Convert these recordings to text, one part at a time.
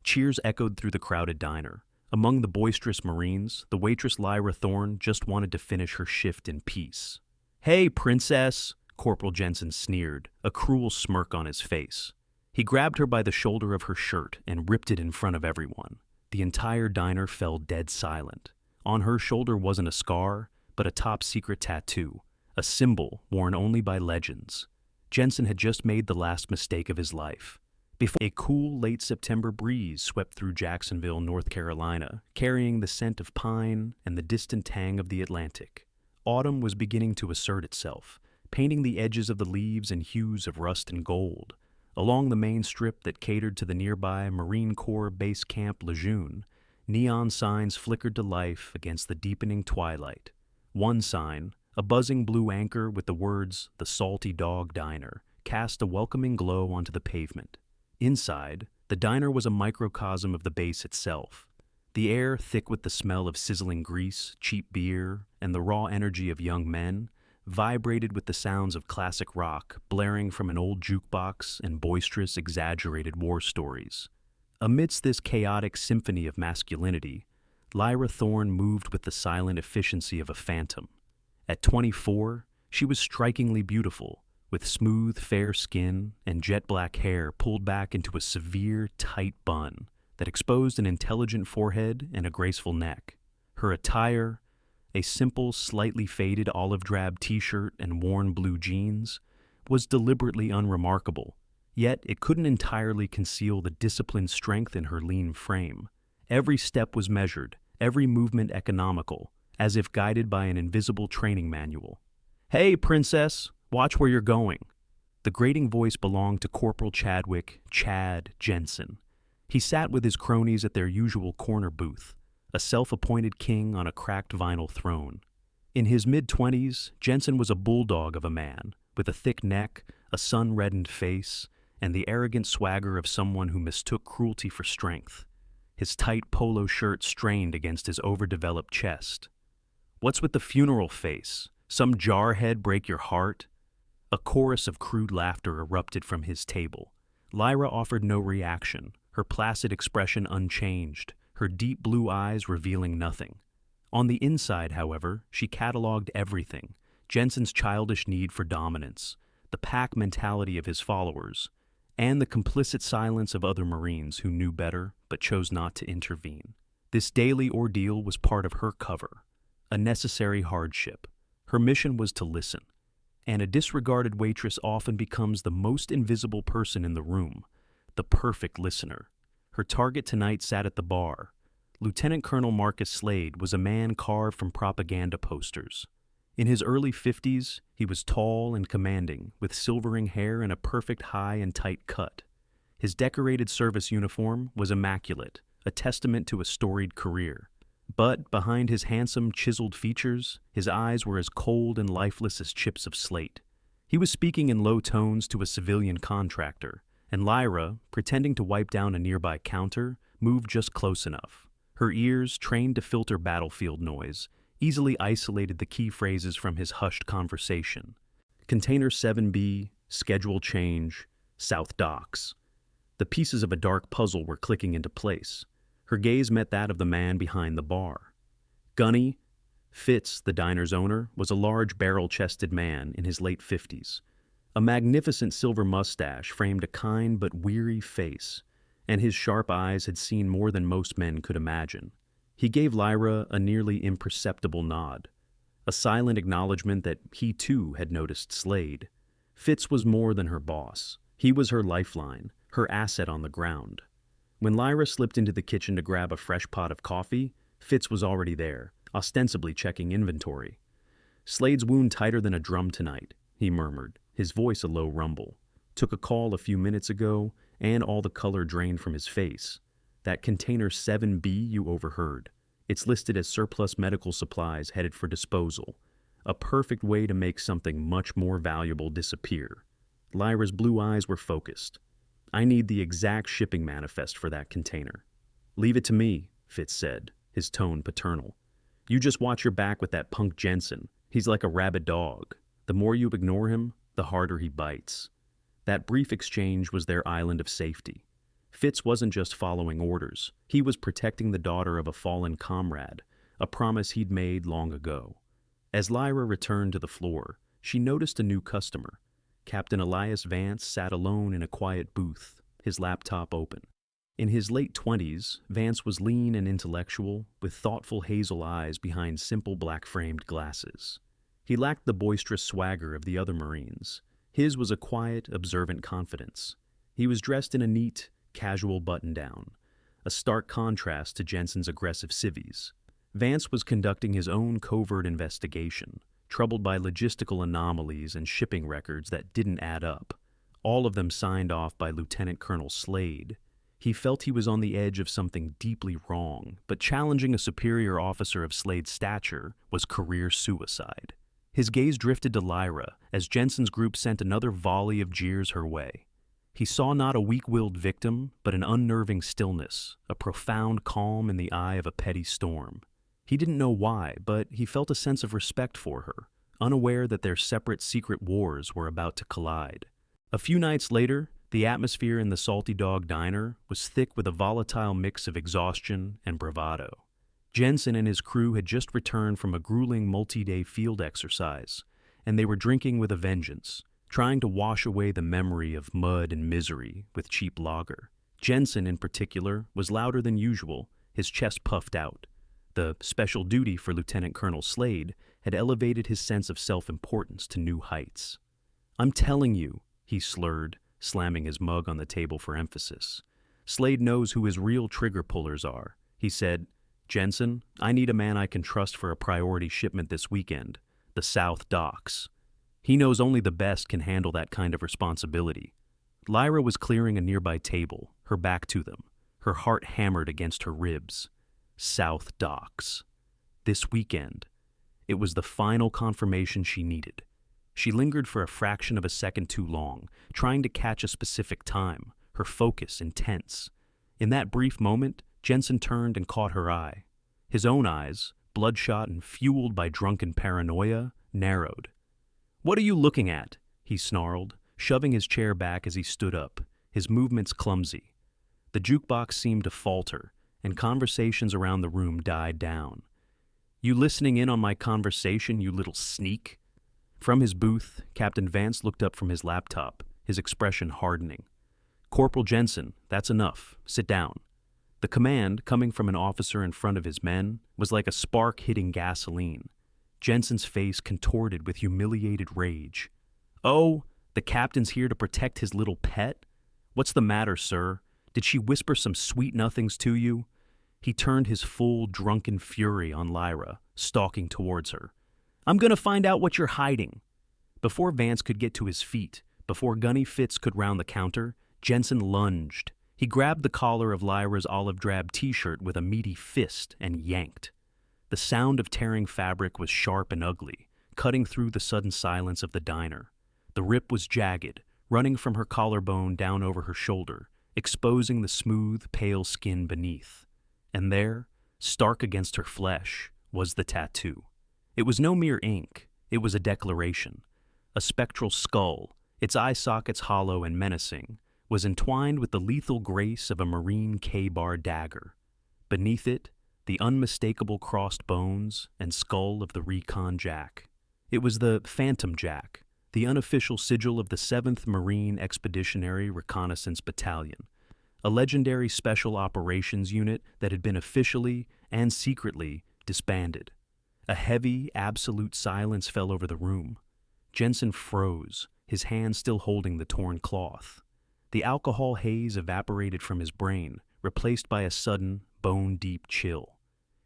Cheers echoed through the crowded diner. Among the boisterous Marines, the waitress Lyra Thorne just wanted to finish her shift in peace. "Hey, princess!" Corporal Jensen sneered, a cruel smirk on his face. He grabbed her by the shoulder of her shirt and ripped it in front of everyone. The entire diner fell dead silent. On her shoulder wasn't a scar, but a top-secret tattoo, a symbol worn only by legends. Jensen had just made the last mistake of his life. Before a cool late September breeze swept through Jacksonville, North Carolina, carrying the scent of pine and the distant tang of the Atlantic. Autumn was beginning to assert itself, painting the edges of the leaves in hues of rust and gold. Along the main strip that catered to the nearby Marine Corps Base Camp Lejeune, neon signs flickered to life against the deepening twilight. One sign, a buzzing blue anchor with the words "The Salty Dog Diner," cast a welcoming glow onto the pavement. Inside, the diner was a microcosm of the base itself. The air, thick with the smell of sizzling grease, cheap beer, and the raw energy of young men, vibrated with the sounds of classic rock blaring from an old jukebox and boisterous, exaggerated war stories. Amidst this chaotic symphony of masculinity, Lyra Thorne moved with the silent efficiency of a phantom. At 24, she was strikingly beautiful, with smooth, fair skin and jet-black hair pulled back into a severe, tight bun that exposed an intelligent forehead and a graceful neck. Her attire, a simple, slightly faded olive-drab t-shirt and worn blue jeans, was deliberately unremarkable, yet it couldn't entirely conceal the disciplined strength in her lean frame. Every step was measured, every movement economical, as if guided by an invisible training manual. "Hey, princess! Watch where you're going." The grating voice belonged to Corporal Chad Jensen. He sat with his cronies at their usual corner booth, a self-appointed king on a cracked vinyl throne. In his mid-20s, Jensen was a bulldog of a man, with a thick neck, a sun-reddened face, and the arrogant swagger of someone who mistook cruelty for strength. His tight polo shirt strained against his overdeveloped chest. "What's with the funeral face? Some jarhead break your heart?" A chorus of crude laughter erupted from his table. Lyra offered no reaction, her placid expression unchanged, her deep blue eyes revealing nothing. On the inside, however, she cataloged everything: Jensen's childish need for dominance, the pack mentality of his followers, and the complicit silence of other Marines who knew better but chose not to intervene. This daily ordeal was part of her cover, a necessary hardship. Her mission was to listen, and a disregarded waitress often becomes the most invisible person in the room, the perfect listener. Her target tonight sat at the bar. Lieutenant Colonel Marcus Slade was a man carved from propaganda posters. In his early 50s, he was tall and commanding, with silvering hair and a perfect high and tight cut. His decorated service uniform was immaculate, a testament to a storied career. But behind his handsome, chiseled features, his eyes were as cold and lifeless as chips of slate. He was speaking in low tones to a civilian contractor, and Lyra, pretending to wipe down a nearby counter, moved just close enough. Her ears, trained to filter battlefield noise, easily isolated the key phrases from his hushed conversation. Container 7B, schedule change, South Docks. The pieces of a dark puzzle were clicking into place. Her gaze met that of the man behind the bar. Gunny Fitz, the diner's owner, was a large barrel-chested man in his late 50s. A magnificent silver mustache framed a kind but weary face, and his sharp eyes had seen more than most men could imagine. He gave Lyra a nearly imperceptible nod, a silent acknowledgement that he too had noticed Slade. Fitz was more than her boss. He was her lifeline, her asset on the ground. When Lyra slipped into the kitchen to grab a fresh pot of coffee, Fitz was already there, ostensibly checking inventory. "Slade's wound tighter than a drum tonight," he murmured, his voice a low rumble. "Took a call a few minutes ago, and all the color drained from his face. That container 7B you overheard. It's listed as surplus medical supplies headed for disposal. A perfect way to make something much more valuable disappear." Lyra's blue eyes were focused. "I need the exact shipping manifest for that container." "Leave it to me," Fitz said, his tone paternal. "You just watch your back with that punk Jensen. He's like a rabid dog. The more you ignore him, the harder he bites." That brief exchange was their island of safety. Fitz wasn't just following orders. He was protecting the daughter of a fallen comrade, a promise he'd made long ago. As Lyra returned to the floor, she noticed a new customer. Captain Elias Vance sat alone in a quiet booth, his laptop open. In his late 20s, Vance was lean and intellectual, with thoughtful hazel eyes behind simple black-framed glasses. He lacked the boisterous swagger of the other Marines. His was a quiet, observant confidence. He was dressed in a neat, casual button-down, a stark contrast to Jensen's aggressive civvies. Vance was conducting his own covert investigation, troubled by logistical anomalies and shipping records that didn't add up, all of them signed off by Lieutenant Colonel Slade. He felt he was on the edge of something deeply wrong, but challenging a superior officer of Slade's stature was career suicide. His gaze drifted to Lyra as Jensen's group sent another volley of jeers her way. He saw not a weak-willed victim, but an unnerving stillness, a profound calm in the eye of a petty storm. He didn't know why, but he felt a sense of respect for her, unaware that their separate secret wars were about to collide. A few nights later, the atmosphere in the Salty Dog Diner was thick with a volatile mix of exhaustion and bravado. Jensen and his crew had just returned from a grueling multi-day field exercise, and they were drinking with a vengeance, trying to wash away the memory of mud and misery with cheap lager. Jensen, in particular, was louder than usual, his chest puffed out. The special duty for Lieutenant Colonel Slade had elevated his sense of self-importance to new heights. "I'm telling you," he slurred, slamming his mug on the table for emphasis. "Slade knows who his real trigger pullers are." He said, "Jensen, I need a man I can trust for a priority shipment this weekend, the South Docks. He knows only the best can handle that kind of responsibility." Lyra was clearing a nearby table, her back to them, her heart hammered against her ribs. South Docks. This weekend. It was the final confirmation she needed. She lingered for a fraction of a second too long, trying to catch a specific time, her focus intense. In that brief moment, Jensen turned and caught her eye. His own eyes, bloodshot and fueled by drunken paranoia, narrowed. "What are you looking at?" he snarled, shoving his chair back as he stood up, his movements clumsy. The jukebox seemed to falter, and conversations around the room died down. "You listening in on my conversation, you little sneak?" From his booth, Captain Vance looked up from his laptop, his expression hardening. "Corporal Jensen, that's enough. Sit down." The command, coming from an officer in front of his men, was like a spark hitting gasoline. Jensen's face contorted with humiliated rage. "Oh, the captain's here to protect his little pet? What's the matter, sir? Did she whisper some sweet nothings to you?" He turned his full, drunken fury on Lyra, stalking towards her. "I'm gonna find out what you're hiding." Before Vance could get to his feet, before Gunny Fitz could round the counter, Jensen lunged. He grabbed the collar of Lyra's olive-drab t-shirt with a meaty fist and yanked. The sound of tearing fabric was sharp and ugly, cutting through the sudden silence of the diner. The rip was jagged, running from her collarbone down over her shoulder, exposing the smooth, pale skin beneath. And there, stark against her flesh, was the tattoo. It was no mere ink, it was a declaration. A spectral skull, its eye sockets hollow and menacing, was entwined with the lethal grace of a Marine K-bar dagger. Beneath it, the unmistakable crossed bones and skull of the Recon Jack. It was the Phantom Jack, the unofficial sigil of the 7th Marine Expeditionary Reconnaissance Battalion, a legendary special operations unit that had been officially and secretly disbanded. A heavy, absolute silence fell over the room. Jensen froze, his hand still holding the torn cloth. The alcohol haze evaporated from his brain, replaced by a sudden, bone-deep chill.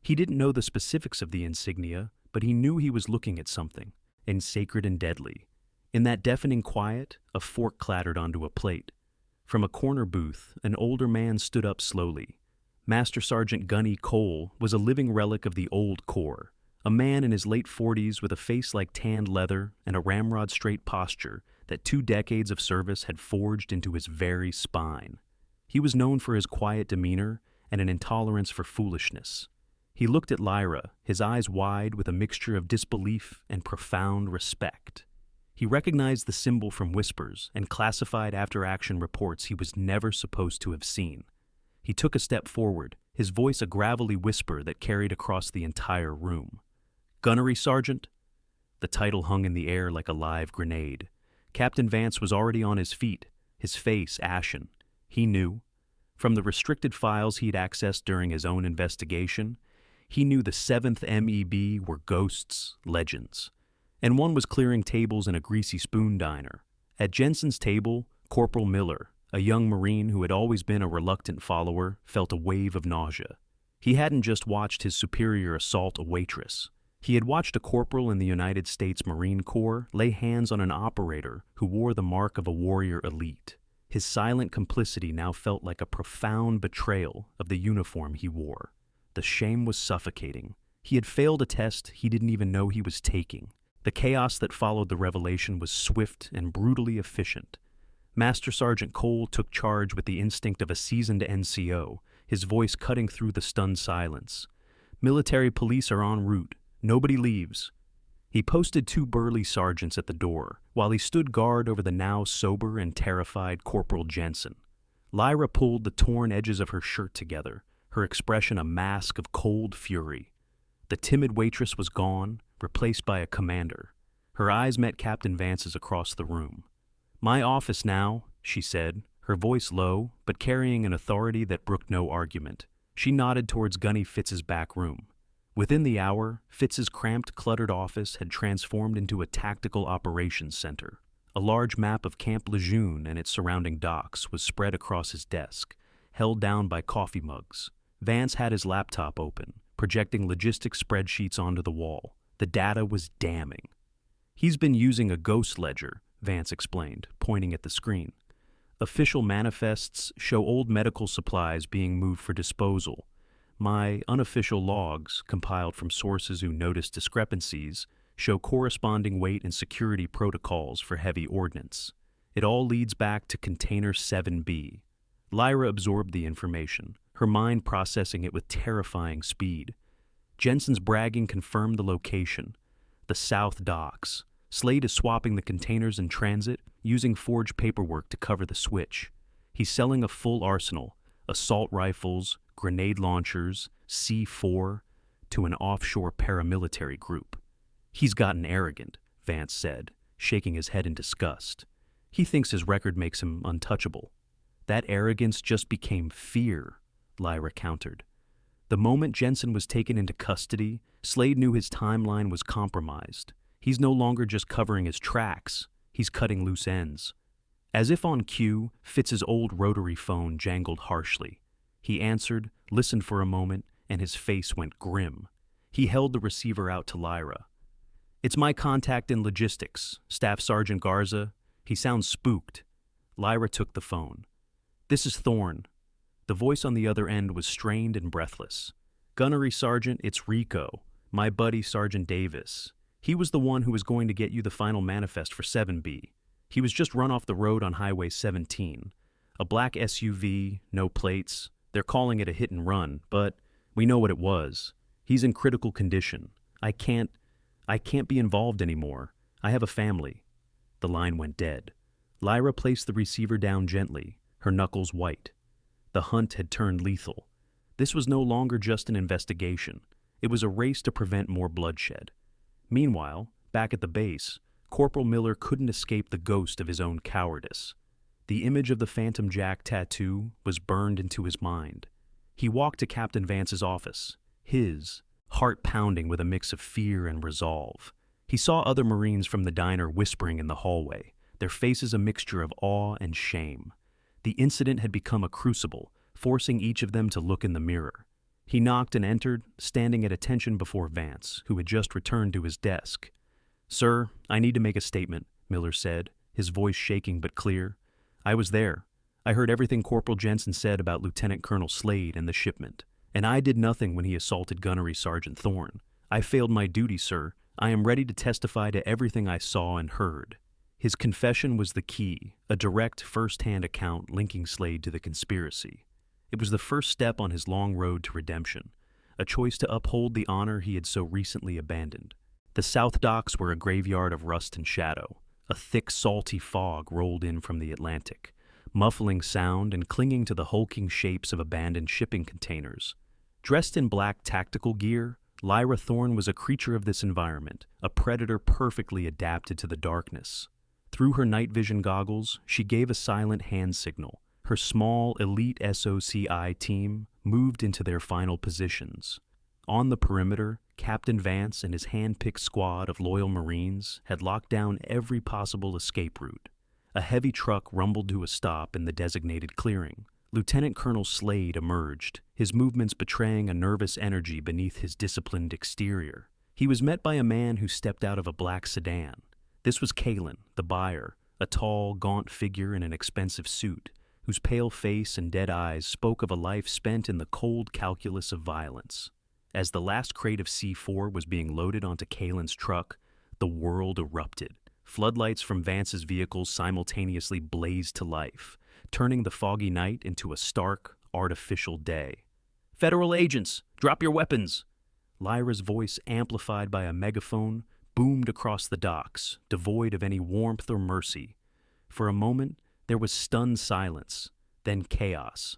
He didn't know the specifics of the insignia, but he knew he was looking at something, and sacred and deadly. In that deafening quiet, a fork clattered onto a plate. From a corner booth, an older man stood up slowly. Master Sergeant Gunny Cole was a living relic of the old Corps, a man in his late 40s with a face like tanned leather and a ramrod-straight posture that 2 decades of service had forged into his very spine. He was known for his quiet demeanor and an intolerance for foolishness. He looked at Lyra, his eyes wide with a mixture of disbelief and profound respect. He recognized the symbol from whispers and classified after-action reports he was never supposed to have seen. He took a step forward, his voice a gravelly whisper that carried across the entire room. "Gunnery Sergeant?" The title hung in the air like a live grenade. Captain Vance was already on his feet, his face ashen. He knew. From the restricted files he'd accessed during his own investigation, he knew the 7th MEB were ghosts, legends. And one was clearing tables in a greasy spoon diner. At Jensen's table, Corporal Miller, a young Marine who had always been a reluctant follower, felt a wave of nausea. He hadn't just watched his superior assault a waitress. He had watched a corporal in the United States Marine Corps lay hands on an operator who wore the mark of a warrior elite. His silent complicity now felt like a profound betrayal of the uniform he wore. The shame was suffocating. He had failed a test he didn't even know he was taking. The chaos that followed the revelation was swift and brutally efficient. Master Sergeant Cole took charge with the instinct of a seasoned NCO, his voice cutting through the stunned silence. "Military police are en route. Nobody leaves." He posted 2 burly sergeants at the door, while he stood guard over the now sober and terrified Corporal Jensen. Lyra pulled the torn edges of her shirt together, her expression a mask of cold fury. The timid waitress was gone, replaced by a commander. Her eyes met Captain Vance's across the room. "My office now," she said, her voice low, but carrying an authority that brooked no argument. She nodded towards Gunny Fitz's back room. Within the hour, Fitz's cramped, cluttered office had transformed into a tactical operations center. A large map of Camp Lejeune and its surrounding docks was spread across his desk, held down by coffee mugs. Vance had his laptop open, projecting logistics spreadsheets onto the wall. The data was damning. "He's been using a ghost ledger," Vance explained, pointing at the screen. "Official manifests show old medical supplies being moved for disposal. My unofficial logs, compiled from sources who noticed discrepancies, show corresponding weight and security protocols for heavy ordnance. It all leads back to Container 7B. Lyra absorbed the information, her mind processing it with terrifying speed. Jensen's bragging confirmed the location. The South Docks. Slade is swapping the containers in transit, using forged paperwork to cover the switch. He's selling a full arsenal, assault rifles, grenade launchers, C4, to an offshore paramilitary group. He's gotten arrogant, Vance said, shaking his head in disgust. He thinks his record makes him untouchable. That arrogance just became fear, Lyra countered. The moment Jensen was taken into custody, Slade knew his timeline was compromised. He's no longer just covering his tracks, he's cutting loose ends. As if on cue, Fitz's old rotary phone jangled harshly. He answered, listened for a moment, and his face went grim. He held the receiver out to Lyra. "It's my contact in logistics, Staff Sergeant Garza. He sounds spooked." Lyra took the phone. "This is Thorne." The voice on the other end was strained and breathless. "Gunnery Sergeant, it's Rico, my buddy Sergeant Davis. He was the one who was going to get you the final manifest for 7B. He was just run off the road on Highway 17. A black SUV, no plates. They're calling it a hit and run, but we know what it was. He's in critical condition. I can't be involved anymore. I have a family." The line went dead. Lyra placed the receiver down gently, her knuckles white. The hunt had turned lethal. This was no longer just an investigation. It was a race to prevent more bloodshed. Meanwhile, back at the base, Corporal Miller couldn't escape the ghost of his own cowardice. The image of the Phantom Jack tattoo was burned into his mind. He walked to Captain Vance's office, his heart pounding with a mix of fear and resolve. He saw other Marines from the diner whispering in the hallway, their faces a mixture of awe and shame. The incident had become a crucible, forcing each of them to look in the mirror. He knocked and entered, standing at attention before Vance, who had just returned to his desk. "Sir, I need to make a statement," Miller said, his voice shaking but clear. "I was there. I heard everything Corporal Jensen said about Lieutenant Colonel Slade and the shipment. And I did nothing when he assaulted Gunnery Sergeant Thorne. I failed my duty, sir. I am ready to testify to everything I saw and heard." His confession was the key, a direct first-hand account linking Slade to the conspiracy. It was the first step on his long road to redemption, a choice to uphold the honor he had so recently abandoned. The South Docks were a graveyard of rust and shadow, A thick, salty fog rolled in from the Atlantic, muffling sound and clinging to the hulking shapes of abandoned shipping containers. Dressed in black tactical gear, Lyra Thorne was a creature of this environment, a predator perfectly adapted to the darkness. Through her night vision goggles, she gave a silent hand signal. Her small, elite SOCI team moved into their final positions. On the perimeter, Captain Vance and his hand-picked squad of loyal Marines had locked down every possible escape route. A heavy truck rumbled to a stop in the designated clearing. Lieutenant Colonel Slade emerged, his movements betraying a nervous energy beneath his disciplined exterior. He was met by a man who stepped out of a black sedan. This was Kalen, the buyer, a tall, gaunt figure in an expensive suit, whose pale face and dead eyes spoke of a life spent in the cold calculus of violence. As the last crate of C4 was being loaded onto Kalen's truck, the world erupted. Floodlights from Vance's vehicles simultaneously blazed to life, turning the foggy night into a stark, artificial day. "Federal agents, drop your weapons!" Lyra's voice, amplified by a megaphone, boomed across the docks, devoid of any warmth or mercy. For a moment, there was stunned silence, then chaos.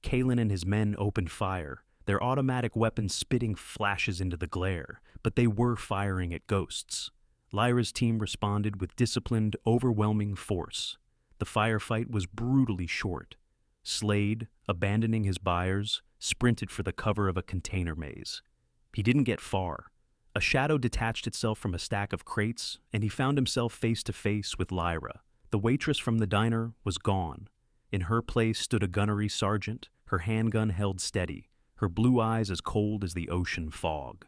Kalen and his men opened fire, their automatic weapons spitting flashes into the glare, but they were firing at ghosts. Lyra's team responded with disciplined, overwhelming force. The firefight was brutally short. Slade, abandoning his buyers, sprinted for the cover of a container maze. He didn't get far. A shadow detached itself from a stack of crates, and he found himself face to face with Lyra. The waitress from the diner was gone. In her place stood a gunnery sergeant, her handgun held steady, her blue eyes as cold as the ocean fog.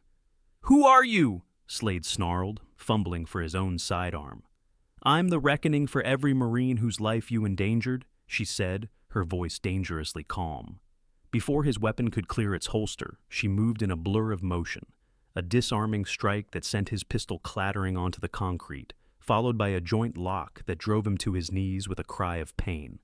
"Who are you?" Slade snarled, fumbling for his own sidearm. "I'm the reckoning for every Marine whose life you endangered," she said, her voice dangerously calm. Before his weapon could clear its holster, she moved in a blur of motion, a disarming strike that sent his pistol clattering onto the concrete, followed by a joint lock that drove him to his knees with a cry of pain.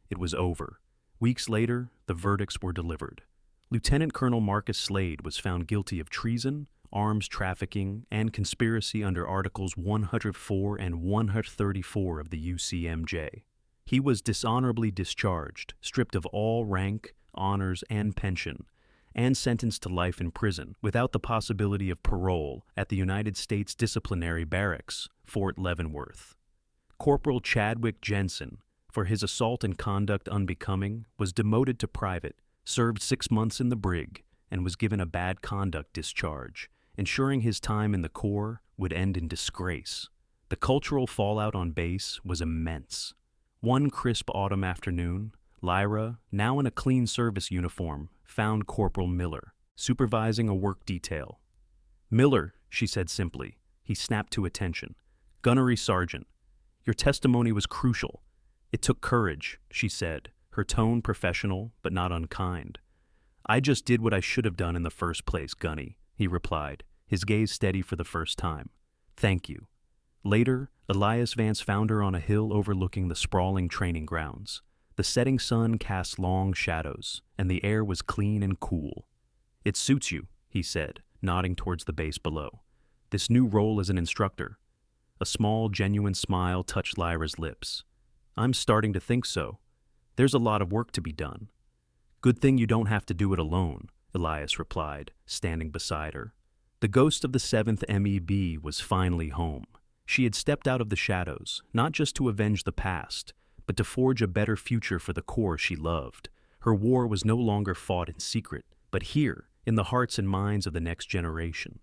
It was over. Weeks later, the verdicts were delivered. Lieutenant Colonel Marcus Slade was found guilty of treason, arms trafficking, and conspiracy under Articles 104 and 134 of the UCMJ. He was dishonorably discharged, stripped of all rank, honors, and pension, and sentenced to life in prison without the possibility of parole at the United States Disciplinary Barracks, Fort Leavenworth. Corporal Chadwick Jensen, for his assault and conduct unbecoming, was demoted to private, served 6 months in the brig, and was given a bad conduct discharge, ensuring his time in the Corps would end in disgrace. The cultural fallout on base was immense. One crisp autumn afternoon, Lyra, now in a clean service uniform, found Corporal Miller, supervising a work detail. "Miller," she said simply. He snapped to attention. "Gunnery Sergeant, your testimony was crucial. It took courage," she said, her tone professional but not unkind. "I just did what I should have done in the first place, Gunny," he replied, his gaze steady for the first time. "Thank you." Later, Elias Vance found her on a hill overlooking the sprawling training grounds. The setting sun cast long shadows, and the air was clean and cool. "It suits you," he said, nodding towards the base below. "This new role as an instructor." A small, genuine smile touched Lyra's lips. "I'm starting to think so. There's a lot of work to be done." "Good thing you don't have to do it alone," Elias replied, standing beside her. The ghost of the 7th MEB was finally home. She had stepped out of the shadows, not just to avenge the past, but to forge a better future for the Corps she loved. Her war was no longer fought in secret, but here, in the hearts and minds of the next generation.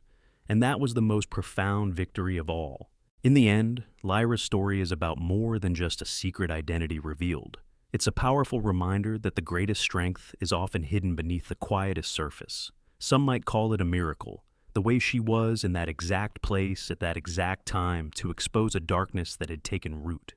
And that was the most profound victory of all. In the end, Lyra's story is about more than just a secret identity revealed. It's a powerful reminder that the greatest strength is often hidden beneath the quietest surface. Some might call it a miracle, the way she was in that exact place at that exact time to expose a darkness that had taken root.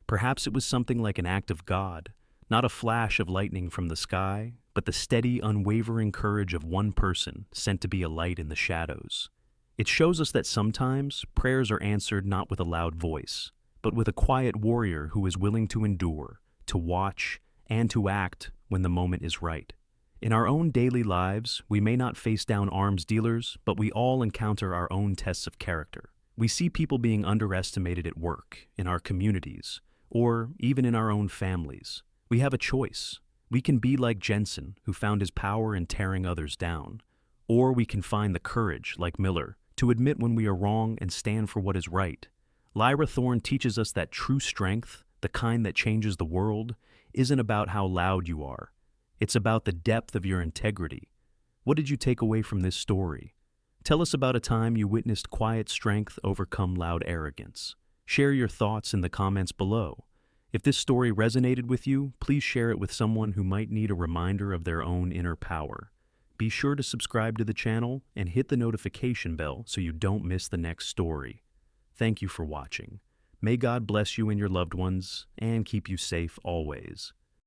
Perhaps it was something like an act of God, not a flash of lightning from the sky, but the steady, unwavering courage of one person sent to be a light in the shadows. It shows us that sometimes prayers are answered not with a loud voice, but with a quiet warrior who is willing to endure, to watch, and to act when the moment is right. In our own daily lives, we may not face down arms dealers, but we all encounter our own tests of character. We see people being underestimated at work, in our communities, or even in our own families. We have a choice. We can be like Jensen, who found his power in tearing others down. Or we can find the courage, like Miller, to admit when we are wrong and stand for what is right. Lyra Thorne teaches us that true strength, the kind that changes the world, isn't about how loud you are. It's about the depth of your integrity. What did you take away from this story? Tell us about a time you witnessed quiet strength overcome loud arrogance. Share your thoughts in the comments below. If this story resonated with you, please share it with someone who might need a reminder of their own inner power. Be sure to subscribe to the channel and hit the notification bell so you don't miss the next story. Thank you for watching. May God bless you and your loved ones and keep you safe always.